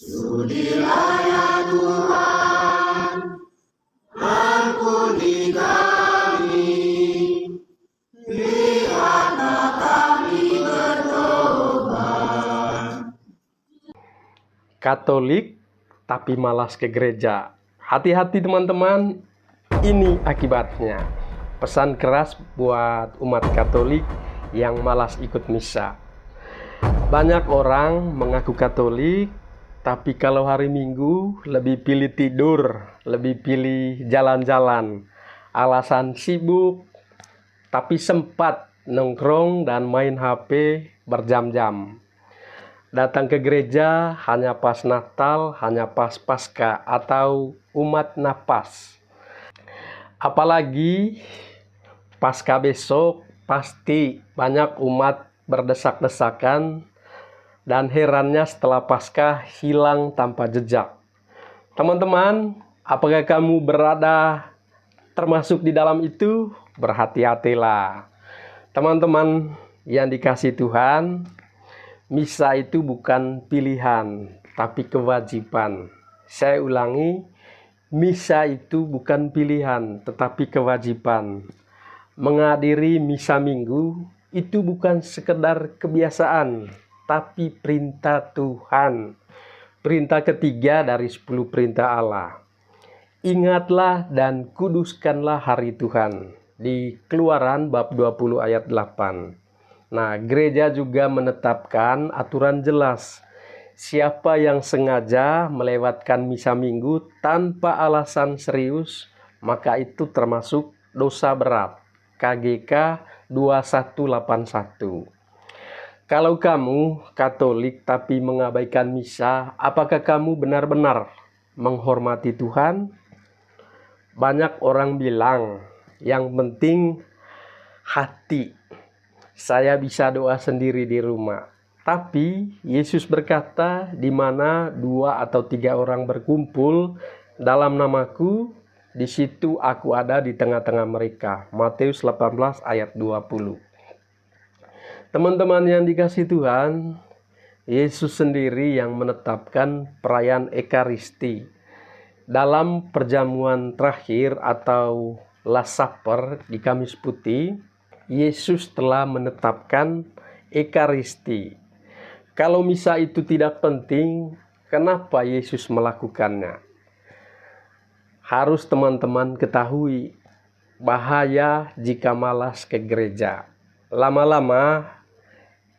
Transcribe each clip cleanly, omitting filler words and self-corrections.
Sudilah ya Tuhan, ampuni kami, lihatlah kami bertobat. Katolik tapi malas ke gereja. Hati-hati teman-teman, ini akibatnya. Pesan keras buat umat Katolik yang malas ikut misa. Banyak orang mengaku Katolik, tapi kalau hari Minggu lebih pilih tidur, lebih pilih jalan-jalan. Alasan sibuk, tapi sempat nongkrong dan main HP berjam-jam. Datang ke gereja hanya pas Natal, hanya pas Paskah atau umat napas. Apalagi Paskah besok pasti banyak umat berdesak-desakan dan herannya setelah Paskah hilang tanpa jejak. Teman-teman, apakah kamu berada termasuk di dalam itu? Berhati-hatilah. Teman-teman yang dikasihi Tuhan, misa itu bukan pilihan, tapi kewajiban. Saya ulangi, misa itu bukan pilihan, tetapi kewajiban. Menghadiri misa minggu itu bukan sekedar kebiasaan, tapi perintah Tuhan. Perintah ketiga dari 10 perintah Allah. Ingatlah dan kuduskanlah hari Tuhan. Di Keluaran bab 20 ayat 8. Nah, gereja juga menetapkan aturan jelas. Siapa yang sengaja melewatkan misa minggu tanpa alasan serius, maka itu termasuk dosa berat. KGK 2181. Kalau kamu Katolik tapi mengabaikan misa, apakah kamu benar-benar menghormati Tuhan? Banyak orang bilang, yang penting hati. Saya bisa doa sendiri di rumah. Tapi Yesus berkata, di mana 2 atau 3 orang berkumpul dalam namaku, di situ aku ada di tengah-tengah mereka. Matius 18 ayat 20. Teman-teman yang dikasihi Tuhan, Yesus sendiri yang menetapkan perayaan Ekaristi. Dalam perjamuan terakhir atau Last Supper di Kamis Putih, Yesus telah menetapkan Ekaristi. Kalau misa itu tidak penting, kenapa Yesus melakukannya? Harus teman-teman ketahui bahaya jika malas ke gereja. Lama-lama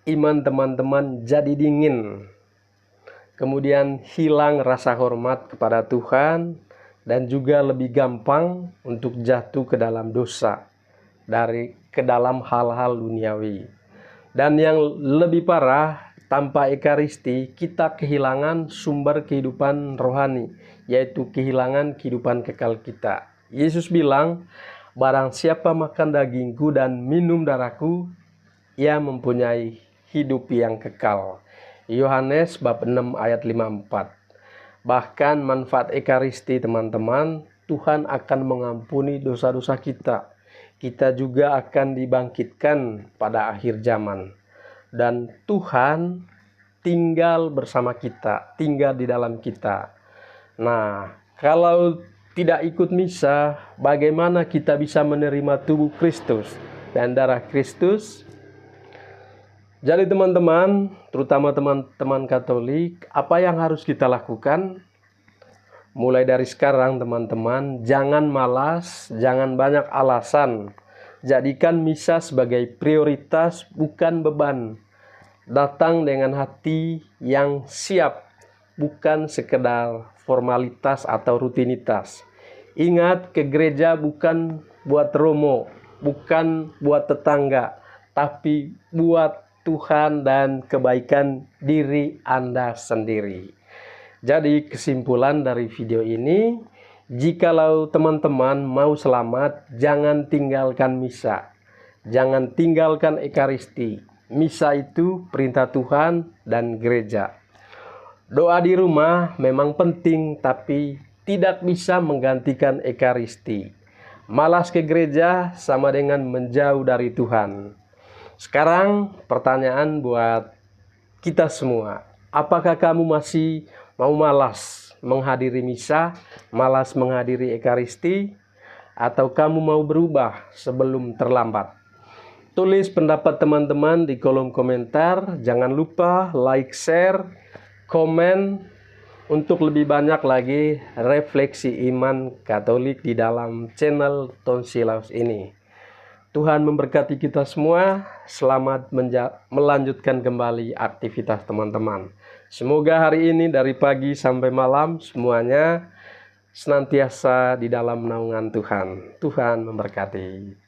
iman teman-teman jadi dingin. Kemudian hilang rasa hormat kepada Tuhan dan juga lebih gampang untuk jatuh ke dalam dosa ke dalam hal-hal duniawi. Dan yang lebih parah, tanpa Ekaristi kita kehilangan sumber kehidupan rohani, yaitu kehilangan kehidupan kekal kita. Yesus bilang, barang siapa makan dagingku dan minum darahku, ia mempunyai hidup yang kekal. Yohanes bab 6 ayat 54. Bahkan manfaat Ekaristi teman-teman, Tuhan akan mengampuni dosa-dosa kita. Kita juga akan dibangkitkan pada akhir zaman. Dan Tuhan tinggal bersama kita, tinggal di dalam kita. Nah, kalau tidak ikut misa, bagaimana kita bisa menerima tubuh Kristus dan darah Kristus? Jadi teman-teman, terutama teman-teman Katolik, apa yang harus kita lakukan? Mulai dari sekarang teman-teman, jangan malas, jangan banyak alasan. Jadikan misa sebagai prioritas, bukan beban. Datang dengan hati yang siap, bukan sekedar formalitas atau rutinitas. Ingat, ke gereja bukan buat romo, bukan buat tetangga, tapi buat Tuhan dan kebaikan diri Anda sendiri. Jadi kesimpulan dari video ini, jikalau teman-teman mau selamat, jangan tinggalkan misa. Jangan tinggalkan Ekaristi. Misa itu perintah Tuhan dan gereja. Doa di rumah memang penting, tapi tidak bisa menggantikan Ekaristi. Malas ke gereja sama dengan menjauh dari Tuhan. Sekarang pertanyaan buat kita semua. Apakah kamu masih mau malas menghadiri misa, malas menghadiri ekaristi, atau kamu mau berubah sebelum terlambat? Tulis pendapat teman-teman di kolom komentar. Jangan lupa like, share, komen untuk lebih banyak lagi refleksi iman Katolik di dalam channel Tonsilaus ini. Tuhan memberkati kita semua. Selamat melanjutkan kembali aktivitas teman-teman. Semoga hari ini dari pagi sampai malam semuanya senantiasa di dalam naungan Tuhan. Tuhan memberkati.